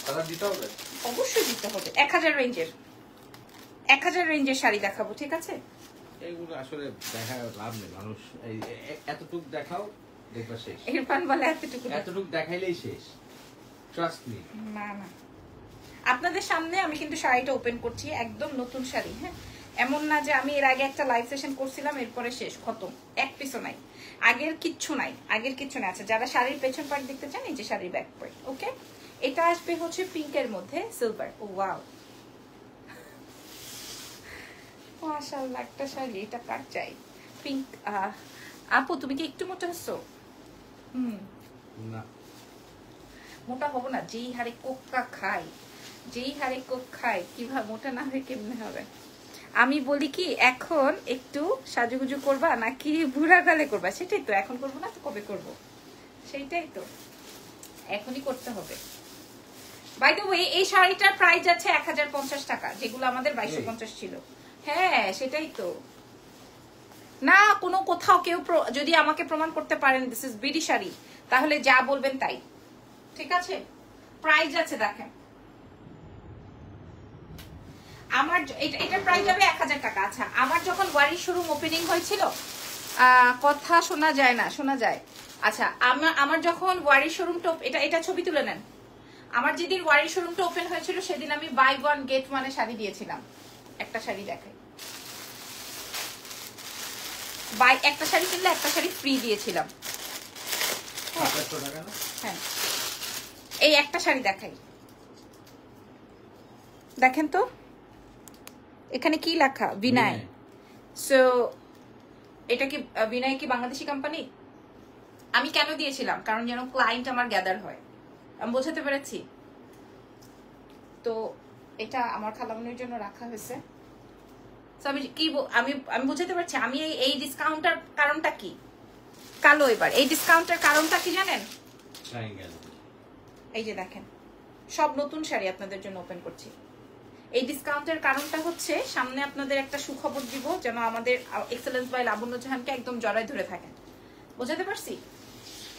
কালার দিতে হবে, অবশ্যই দিতে হবে। 1000 রেঞ্জের শাড়ি দেখাবো, ঠিক আছে। এইগুলো আসলে দেখা লাভ নেই, মানুষ এতটুকু দেখাও দেখবা শেষ। ইরফান বলে এতটুকু দেখাইলেই শেষ, ট্রাস্ট মি। না না, আপনাদের সামনে আমি কিন্তু শাড়িটা ওপেন করছি, একদম নতুন শাড়ি। হ্যাঁ, এমন না যে আমি এর আগে একটা লাইভ সেশন করছিলাম এরপরে শেষ, খতম, এক পিসও নাই, আগের কিচ্ছু নাই। আচ্ছা, যারা শাড়ির পেছন পার্ট দেখতে চান, এই যে শাড়ির ব্যাক পার্ট। ওকে, এটা আসবে হচ্ছে পিঙ্কের মধ্যে সিলভার। ও ওয়াও, মাশাআল্লাহ, একটা শাড়ি। এটা কার চাই? পিঙ্ক। আপু তুমি কি একটু মোটা হচ্ছো? না, মোটা হবো না, যেই হারে কোক্কা খাই, কিভাবে মোটা না হয়ে কেমনে হবে? আমি বলি কি, এখন একটু সাজুগুজু করবা নাকি বুড়া কালে করবা? সেটাই তো, এখন করবো না তো কবে করবো? সেইটাই তো, এখনই করতে হবে। বাই দ্য ওয়ে, এই শাড়িটার প্রাইস আছে 1050 টাকা, যেগুলো আমাদের 2250 ছিল। হ্যাঁ, সেটাই তো। না, কোনো কোথাও কেউ যদি আমাকে প্রমাণ করতে পারেন দিস ইজ বিডি শাড়ি, তাহলে যা বলবেন তাই, ঠিক আছে। প্রাইস আছে দেখেন, আমার এটার প্রাইস যাবে 1000 টাকা। আচ্ছা, আমার যখন ওয়ারি শোরুম ওপেনিং হয়েছিল, কথা শোনা যায় না, শোনা যায়। আচ্ছা, আমার যখন ওয়ারি শোরুমটা, এটা ছবি তুলে নেন। আমার যেদিন ওয়ারি শোরুমটা ওপেন হয়েছিল সেদিন আমি বাই 1 গেট 1 শাড়ি দিয়েছিলাম। একটা শাড়ি দেখাই, একটা শাড়ি কিনলে একটা শাড়ি ফ্রি দিয়েছিলাম। হ্যাঁ, এই একটা শাড়ি দেখাই, দেখেন তো এখানে কি লেখা, বিনয়। সো এটা কি বিনয় কি বাংলাদেশি কোম্পানি? আমি কেন দিয়েছিলাম? কারণ যেন ক্লায়েন্ট আমার গ্যাদার হয়, আমি বোঝাতে পেরেছি তো। এটা আমার খালামনির জন্য রাখা হয়েছে। আমি কি আমি বুঝাতে পারছি। আমি এই ডিসকাউন্টের কারণটা কি? কালো। এবার এই ডিসকাউন্টের কারণটা কি জানেন? এই যে দেখেন, সব নতুন শাড়ি আপনাদের জন্য ওপেন করছি। এই ডিসকাউন্টের কারণটা হচ্ছে, সামনে আপনাদের একটা সুখবর দিব, যেন আমাদের এক্সেলেন্স বাই লাবণ্য জাহানকে একদম জড়ায় ধরে থাকেন। বোঝাতে পারছি?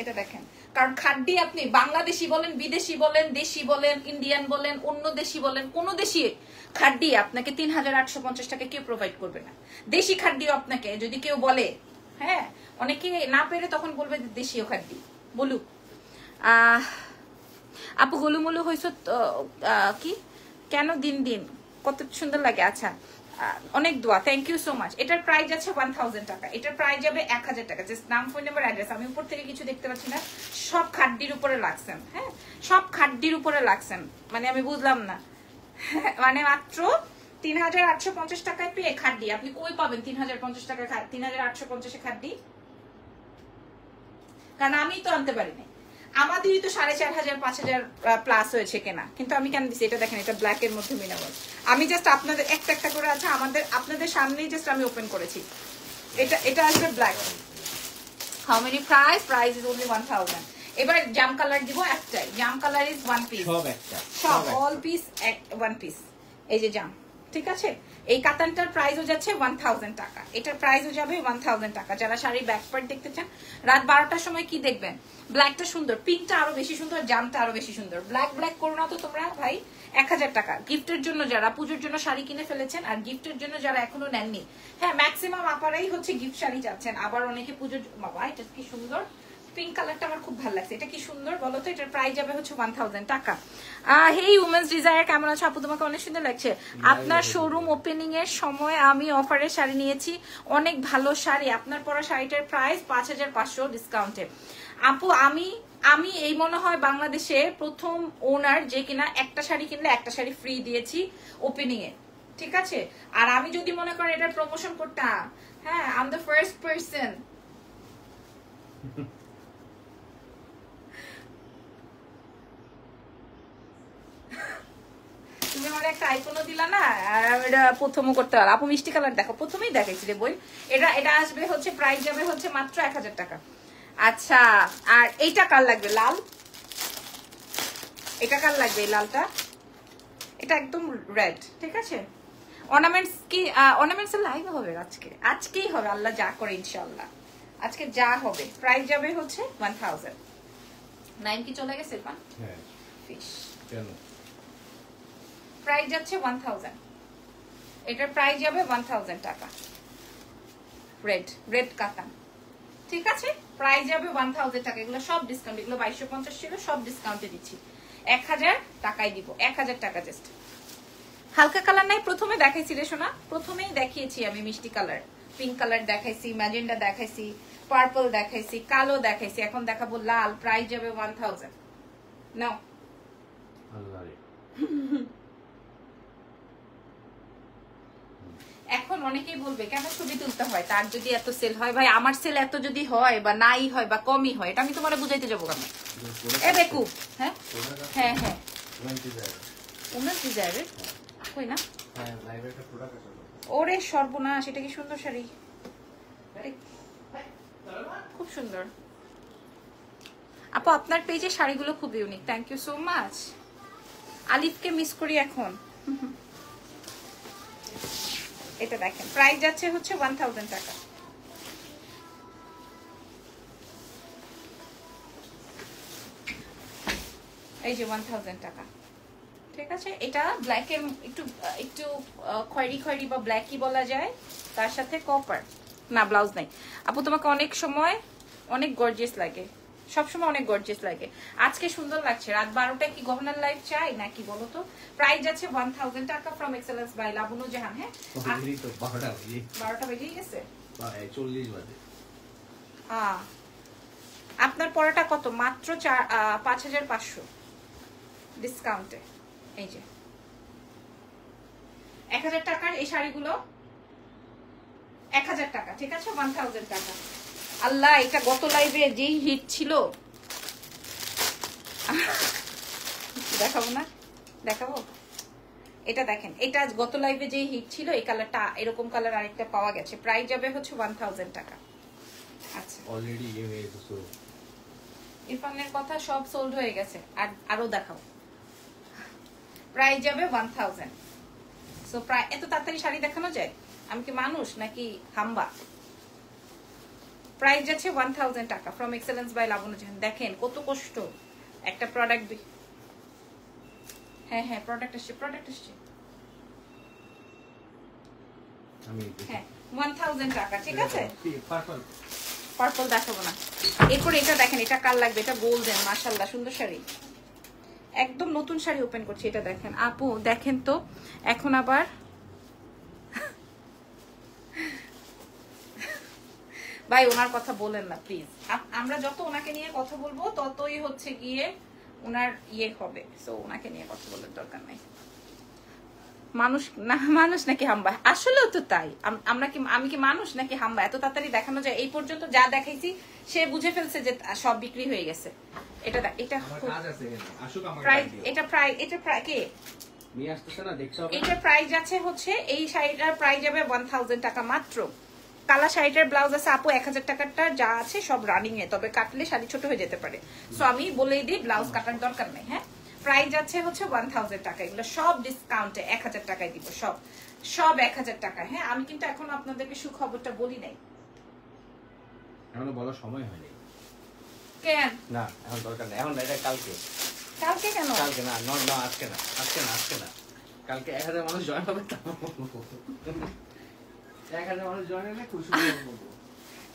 এটা দেখেন, কারণ খাড্ডি আপনি বাংলাদেশি বলেন, বিদেশি বলেন, দেশি বলেন, ইন্ডিয়ান বলেন, অন্য দেশি বলেন, কোন দেশি খাড্ডি আপনাকে 3,850 টাকা কেউ প্রোভাইড করবে না। দেশি খাড্ডিও আপনাকে যদি কেউ বলে, হ্যাঁ, অনেকে না পেরে তখন বলবে দেশীয় খাড্ডি বলুক। আপু গোলুমলু হয়েছে কি কেন? দিন দিন কত সুন্দর লাগে। আচ্ছা, অনেক দোয়া, থ্যাংক ইউ সো মাচ। এটার প্রাইস আছে 1000 টাকা, এটার প্রাইস যাবে 1000 টাকা। জাস্ট নাম, ফোন নাম্বার, অ্যাড্রেস। আমি উপর থেকে কিছু দেখতে পাচ্ছি না, সব খাড্ডির উপরে লাগছেন। হ্যাঁ, সব খাড্ডির উপরে লাগছেন, মানে আমি বুঝলাম না। মানে মাত্র 3,850 টাকায় পেয়ে খাড্ডি আপনি কই পাবেন? 3,050 টাকা 3,850 খাড্ডি, কারণ আমি তো আনতে পারিনি। আমাদেরই তো 4,500 5,000 প্লাস হয়েছে কেনা, কিন্তু আমি কেন দিচ্ছি? এটা দেখেন, এটা ব্ল্যাক এর মধ্যে মিনাবল। আমি জাস্ট আপনাদের একটা একটা করে আছে, আপনাদের সামনেই জাস্ট আমি ওপেন করেছি। এটা আসবে black. How many price? Price is only 1000। এবার জাম কালার দিব একটাই, জাম কালার ইজ 1 পিস, সব একটা, সব অল পিস 1 পিস। এই যে জাম, ঠিক আছে, এই কাতানটার প্রাইসও যাচ্ছে 1000 টাকা, এটার প্রাইসও যাবে 1000 টাকা। যারা শাড়ি ব্যাক পার্ট দেখতে চান রাত 12টার সময় কি দেখবেন, ব্ল্যাকটা সুন্দর, পিঙ্কটা আরো বেশি সুন্দর, জামটা আরো বেশি সুন্দর। ব্ল্যাক ব্ল্যাক করো না তো তোমরা ভাই। 1000 টাকা গিফটের জন্য, যারা পুজোর জন্য শাড়ি কিনে ফেলেছেন আর গিফটের জন্য যারা এখনো নেননি, হ্যাঁ ম্যাক্সিমাম আপারাই হচ্ছে গিফট শাড়ি চাচ্ছেন। আবার অনেকে পুজোর, বাবা এটা কি সুন্দর, পিঙ্ক কালারটা আমার খুব ভালো লাগছে, এটা কি সুন্দর বলো তো। এটার প্রাইস যাবে হচ্ছে 1000 টাকা। হেই উমেন্স ডিজায়ার, কেমন আছো আপু? তোমাকে অনেক সুন্দর লাগছে। আপনার শোরুম ওপেনিং এর সময় আমি অফারে শাড়ি নিয়েছি, অনেক ভালো শাড়ি। আপনার পরা শাড়িটার প্রাইস 5500 ডিসকাউন্টে। আপু আমি এই মনে হয় বাংলাদেশে প্রথম ওনার যে কিনা একটা শাড়ি কিনলে একটা শাড়ি ফ্রি দিয়েছি ওপেনিং এ, ঠিক আছে। আর আমি যদি মনে করেন এটার প্রমোশন করতাম, হ্যাঁ I am the first person. তুমি আমার একটা আইকনও দিলা না, আর এটা প্রথমও করতে পারো। আপু মিষ্টি কালার দেখো, প্রথমেই দেখাইছি রে বই। এটা আসবে হচ্ছে, প্রাইস যাবে হচ্ছে মাত্র 1000 টাকা। আচ্ছা, আর এইটা কার লাগবে? লাল, এটা কার লাগবে? এই লালটা, এটা একদম রেড, ঠিক আছে। অর্নামেন্টস কি, অর্নামেন্টস লাইভ হবে আজকেই হবে, আল্লাহ যা করে ইনশাআল্লাহ আজকে যা হবে। প্রাইস যাবে হচ্ছে 1000। নাইম কি চলে গেছে? হ্যাঁ ফিশ কেন প্রাইস যাচ্ছে 1000, এটার প্রাইস যাবে 1000 টাকা। রেড কাতান, ঠিক আছে, প্রাইস যাবে 1000 টাকা। এগুলো সব ডিসকাউন্ট, এগুলো 2250 ছিল, সব ডিসকাউন্টে দিচ্ছি 1000 টাকায় দিব, 1000 টাকা জাস্ট। হালকা কালার নাই, প্রথমে দেখাইছি রে সোনা, প্রথমেই দেখিয়েছি আমি মিষ্টি কালার, পিঙ্ক কালার দেখাইছি, ম্যাজেন্ডা দেখাইছি, পার্পল দেখাইছি, কালো দেখাইছি, এখন দেখাবো লাল। প্রাইস যাবে 1000। নাও আল্লাহ রে। এখন অনেকেই বলবে কেন ছবি তুলতে হয়, তার যদি এত সেল হয়। ভাই আমার সেল এত যদি হয় বা নাই হয় বা কমই হয়, এটা আমি তোমার বুঝাইতে যাবো কেন? এ বেকু, হ্যাঁ হ্যাঁ হ্যাঁ উমেন্স ডিজায়ারের কই না, ওরে সর্বনাশ, এটা কি সুন্দর শাড়ি, খুব সুন্দর। আপু আপনার পেজে শাড়িগুলো খুব unique, thank you so much. আলিফকে মিস করি এখন। এটা দেখেন, প্রাইস যাচ্ছে হচ্ছে 1000 টাকা। এই যে 1000 টাকা, ঠিক আছে। এটা ব্ল্যাক এর একটু একটু খয়েরি বা ব্ল্যাকই বলা যায়, তার সাথে কপার না, ব্লাউজ নাই। আপু তোমাকে অনেক সময় অনেক গর্জিয়াস লাগে, সবসময় অনেক গর্জিয়াস লাগে, আজকে সুন্দর লাগছে। রাত 12টায় কি গহনার লাইভ চাই নাকি বলো তো? প্রাইস যাচ্ছে 1000 টাকা ফ্রম এক্সেলেন্স বাই লাবণু জাহান। হ্যাঁ 12টা বেজেই গেছে, 40 বাজে। আপনার পড়াটা কত? মাত্র 5500 ডিসকাউন্টে। এই যে 1000 টাকার এই শাড়িগুলো 1000 টাকা, ঠিক আছে, 1000 টাকা। আল্লাহ, এটা গত লাইভে যেই হিট ছিল, দেখাবো না, দেখাবো। এটা দেখেন, এটা গত লাইভে যেই হিট ছিল, এই কালারটা, এরকম কালার আরেকটা পাওয়া গেছে। প্রাইস যাবে হচ্ছে 1000 টাকা। আচ্ছা, অলরেডি ইয়ে হয়ে গেছে। ইরফানের কথা সব সোল্ড হয়ে গেছে, আর আরো দেখাও। প্রাইস যাবে 1000। সো প্রায় এত তাড়াতাড়ি শাড়ি দেখানো যায়? আমি কি মানুষ নাকি হাম্বা? প্রাইস যাচ্ছে 1000 টাকা ফ্রম এক্সেলেন্স বাই লাবণু জাহান। দেখেন কত কষ্ট একটা প্রোডাক্ট। হ্যাঁ হ্যাঁ প্রোডাক্ট আসছে হ্যাঁ 1000 টাকা, ঠিক আছে। পার্পল দেখাবো না। এরপর এটা দেখেন, এটা কার লাগবে? এটা গোল্ডেন, মাশাআল্লাহ সুন্দর শাড়ি, একদম নতুন শাড়ি ওপেন করছি। এটা দেখেন আপু, দেখেন তো এখন আবার ভাই ওনার কথা বলেন না প্লিজ। আমরা যত ওনাকে নিয়ে কথা বলবো ততই হচ্ছে গিয়ে ওনার ইয়ে হবে, সো ওনাকে নিয়ে কথা বলার দরকার নাই। মানুষ নাকি হাম্বা? আসলেও তো তাই। আমি কি মানুষ নাকি হাম্বা? এত তাড়াতাড়ি দেখানো যায়? এই পর্যন্ত যা দেখাইছি সে বুঝে ফেলছে যে সব বিক্রি হয়ে গেছে। এটা প্রাইস যাচ্ছে হচ্ছে, এই শাড়িটার প্রাইস যাবে 1000 টাকা মাত্র। কালা শাড়িটার ব্লাউজ আছে আপু 1000 টাকারটা যা আছে সব রানিং এ, তবে কাটলে শাড়ি ছোট হয়ে যেতে পারে, সো আমি বলেই দিই ব্লাউজ কাটার দরকার নেই। হ্যাঁ প্রাইস আছে হচ্ছে 1000 টাকা। এগুলো সব ডিসকাউন্টে 1000 টাকায় দিব, সব সব 1000 টাকায়। হ্যাঁ, আমি কিন্তু এখন আপনাদেরকে সুখবরটা বলি নাই। এখনো বলার সময় হয়নি। কেন না, এখন দরকার নেই, এখন না, এটা কালকে। কালকে কেন? কালকে না, না আজকে না, আজকে না, কালকে 1000 মানুষ জয়েন হবে। 1000 মানুষ জয়েন হলে খুশি হবো।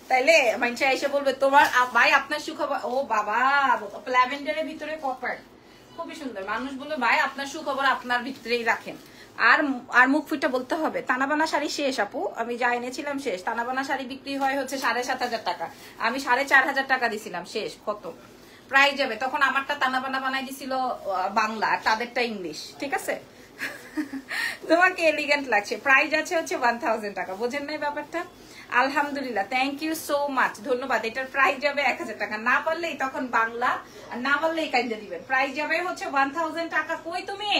তাইলে মানুষ এসে বলবে তোমার ভাই আপনার সুখবর। ও বাবা, ল্যাভেন্ডারের ভিতরে কপার খুবই সুন্দর। মানুষ বলবে ভাই আপনার সুখবর আপনার ভিতরেই রাখেন। আর আর মুখ ফুটে বলতে হবে তানাবানা শাড়ি শেষ আপু, আমি যা এনেছিলাম শেষ। তানাবানা শাড়ি বিক্রি হয় হচ্ছে 7500 টাকা, আমি 4500 টাকা দিছিলাম, শেষ, কত প্রাইস যাবে। তখন আমারটা তানাবানা বানাই দিছিল বাংলা, আর তাদেরটা ইংলিশ, ঠিক আছে। তোমাকে এলিগেন্ট লাগছে। প্রাইস আছে হচ্ছে 1000 টাকা, বোঝেন নাই ব্যাপারটা? আলহামদুলিল্লাহ, থ্যাংক ইউ সো মাচ, ধন্যবাদ। এটার প্রাইস যাবে 1000 টাকা। না পারলেই তখন বাংলা, আর না পারলেই কাইন্ডা দিবেন। প্রাইস যাবে হচ্ছে 1000 টাকা। কই তুমি?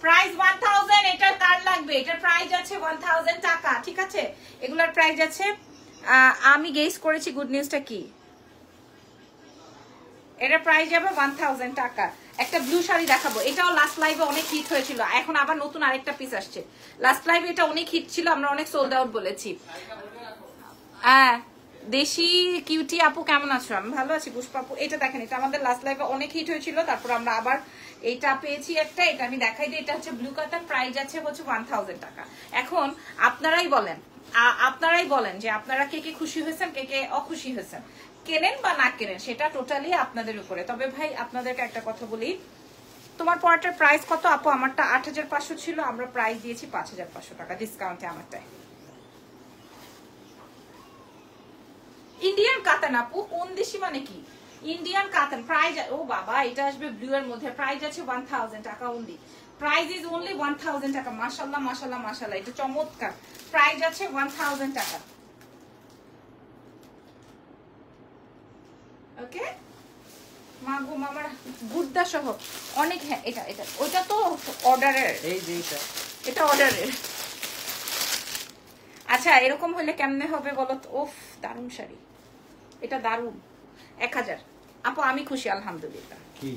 প্রাইস 1000। এটার কার লাগবে? এটার প্রাইস আছে 1000 টাকা, ঠিক আছে। এগুলার প্রাইস আছে, আমি গেস করেছি গুড নিউজটা কি। এটার প্রাইস যাবে 1000 টাকা। একটা ব্লু শাড়ি দেখাবো, এটাও লাস্ট লাইভে অনেক হিট হয়েছিল, এখন আবার নতুন আরেকটা পিস আসছে। লাস্ট লাইভে এটা অনেক হিট ছিল, আমরা অনেক সোল্ড আউট বলেছি। হ্যাঁ, দেশি কিউটি আপু কেমন আছো? আমি ভালো আছি। পুষ্পা আপু, এটা দেখেন, এটা আমাদের লাস্ট লাইভে অনেক হিট হয়েছিল, তারপর আমরা আবার এইটা পেয়েছি একটা। এটা আমি দেখাই দিই, এটা হচ্ছে ব্লু কাতান, প্রাইস আছে হচ্ছে 1000 টাকা। এখন আপনারাই বলেন যে আপনারা কে কে খুশি হয়েছেন, কে কে অখুশি হয়েছেন, কেনেন বা না কেনেন, সেটা টোটালি আপনাদের উপরে। তবে ভাই আপনাদেরকে একটা কথা বলি, তোমার পরাটার প্রাইস কত আপু? আমারটা 8500 ছিল, আমরা প্রাইস দিয়েছি 5500 টাকা ডিসকাউন্টে আমারটায়। ইন্ডিয়ান কাতান আপু, কোন দেশি মানে কি? ইন্ডিয়ান কাতান প্রাইস, ও বাবা, এটা আসবে ব্লু এর মধ্যে, প্রাইস আছে 1000 টাকা অনলি। প্রাইস ইজ অনলি 1000 টাকা। মাশাআল্লাহ মাশাআল্লাহ মাশাআল্লাহ, এটা চমৎকার। প্রাইস আছে 1000 টাকা। ওকে মাগো মামার গুদ্দা সহ অনেক। হ্যাঁ, এটা ওটা তো অর্ডারের, এই যে এটা অর্ডারের। আচ্ছা, এরকম হলে কেমনে হবে বলো তো? ওফ, দারুণ শাড়ি, এটা দারুণ। 1000 আপু, আমি খুশি আলহামদুলিল্লাহ। কি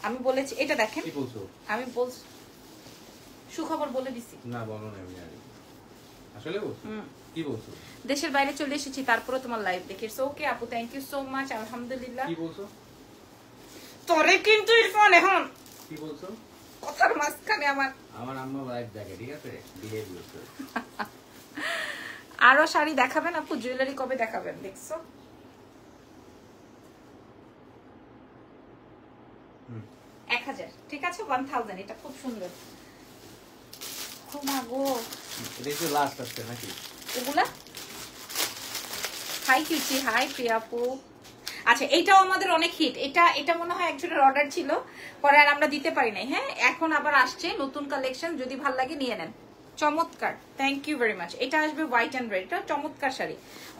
আমি বলেছি, এটা দেখেন, কি বলছো? আমি বলছি সুখবর বলে দিছি। না বলো না, আমি জানি আসলে বলছো কি বলছো? দেশের বাইরে চলে এসেছি, তারপরে তোমার লাইভ দেখেছো। ওকে আপু, থ্যাংক ইউ সো মাচ, আলহামদুলিল্লাহ। কি বলছো? তোরে কিন্তু ইরফান এখন কি বলছো? কথার মাঝখানে আমার আম্মা লাইভ দেখে, ঠিক আছে, বিহেভ করছো। আরো শাড়ি দেখাবেন আপু? জুয়েলারি কবে দেখাবেন? দেখছো 1000, ঠিক আছে 1000। এটা খুব সুন্দর। ও মা গো, এটা তো লাস্ট আসছে নাকি এগুলা? হাই কিউটি, হাই প্রিয়া আপু। আচ্ছা, এটাও আমাদের অনেক হিট। এটা মনে হয় একজনের অর্ডার ছিল, পরে আর আমরা দিতে পারি নাই। হ্যাঁ, এখন আবার আসছে নতুন কালেকশন, যদি ভালো লাগে নিয়ে নেন। চমৎকার, থ্যাংক ইউ ভেরি মাচ। এটা আসবে হোয়াইট অ্যান্ড রেড, এটা চমৎকার শাড়ি,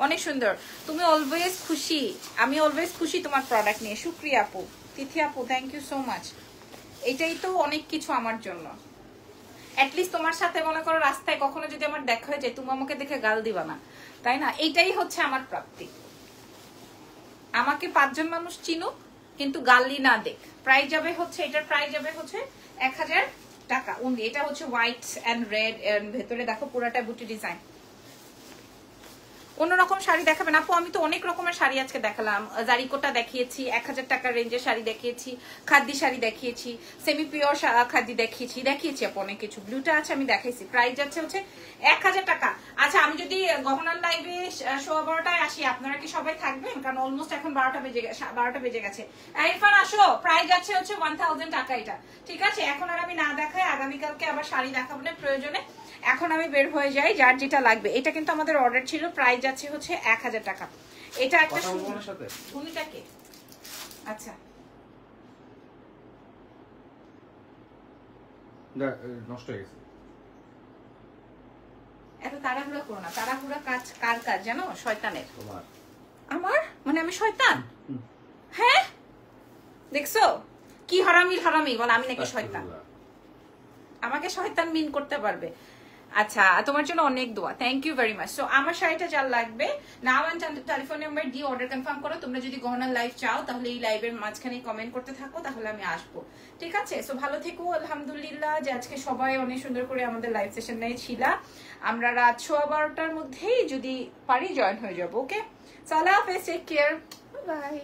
অনেক সুন্দর। তুমি অলওয়েজ খুশি, আমি অলওয়েজ খুশি তোমার প্রোডাক্ট নিয়ে। শুক্রিয়া আপু, তিথি আপু, থ্যাংক ইউ সো মাচ। এটাই তো অনেক কিছু আমার জন্য। অ্যাটলিস্ট তোমার সাথে মনে করো রাস্তায় কখনো যদি আমার দেখা হয়ে যায়, তুমি আমাকে দেখে গাল দিবা না, তাই না? এইটাই হচ্ছে আমার প্রাপ্তি। আমাকে 5 জন মানুষ চিনুক কিন্তু গালি না দেখ। প্রাইস যাবে হচ্ছে, এটার প্রাইস যাবে হচ্ছে 1000 টাকা অনলি। এটা হচ্ছে হোয়াইট এন্ড রেড, এন্ড ভেতরে দেখো পুরাটা বুটি ডিজাইন। অন্যরকম শাড়ি দেখাবেন আপু? আমি তো অনেক রকমের শাড়ি আজকে দেখালাম। জারিকোটা দেখিয়েছি, 1000 টাকার রেঞ্জের শাড়ি দেখিয়েছি, খাদ্দি শাড়ি দেখিয়েছি, সেমি পিওর খাদ্দি দেখিয়েছি আপু অনেক কিছু। ব্লুটা আছে, আমি দেখাইছি। প্রাইস যাচ্ছে হচ্ছে 1000 টাকা। আচ্ছা, আমি যদি গহনার লাইভে 12:15টায় আসি, আপনারা কি সবাই থাকবেন? কারণ অলমোস্ট এখন 12টা বেজে গেছে। ইরফান আসো, প্রাইস যাচ্ছে হচ্ছে 1000 টাকা এটা, ঠিক আছে। এখন আর আমি না দেখাই, আগামীকালকে আবার শাড়ি দেখাবো না প্রয়োজনে। এখন আমি বের হয়ে যাই, যার যেটা লাগবে। এটা কিন্তু আমাদের অর্ডার ছিল, প্রাইস যাচ্ছে হচ্ছে 1000 টাকা। এটা একটা উনিটাকে, আচ্ছা নষ্ট হয়ে গেছে। এত তাড়াহুড়া করো না, তাড়াহুড়া কাজ কার কাজ জানো? শয়তানের। তোমার? আমার মানে আমি শয়তান? হ্যাঁ, দেখছো কি হারামি বল, আমি নাকি শয়তান? আমাকে শয়তান মিন করতে পারবে? আচ্ছা তোমার জন্য অনেক দোয়া, thank you very much. So আমার শাড়িটা যার লাগবে নাম এন্ড টেলিফোন নাম্বার দিয়ে অর্ডার কনফার্ম করো। তোমরা যদি গহনার লাইভ চাও তাহলে এই লাইভের মাঝখানে কমেন্ট করতে থাকো, তাহলে আমি আসবো, ঠিক আছে? সো ভালো থেকো, আলহামদুলিল্লাহ যে আজকে সবাই অনেক সুন্দর করে আমাদের লাইভ সেশন নিয়ে ছিলা। আমরা রাত 12:15টার মধ্যেই যদি পারি জয়েন হয়ে যাবো, ওকে? সো আল্লাহ হাফেজ, টেক কেয়ার, বাই।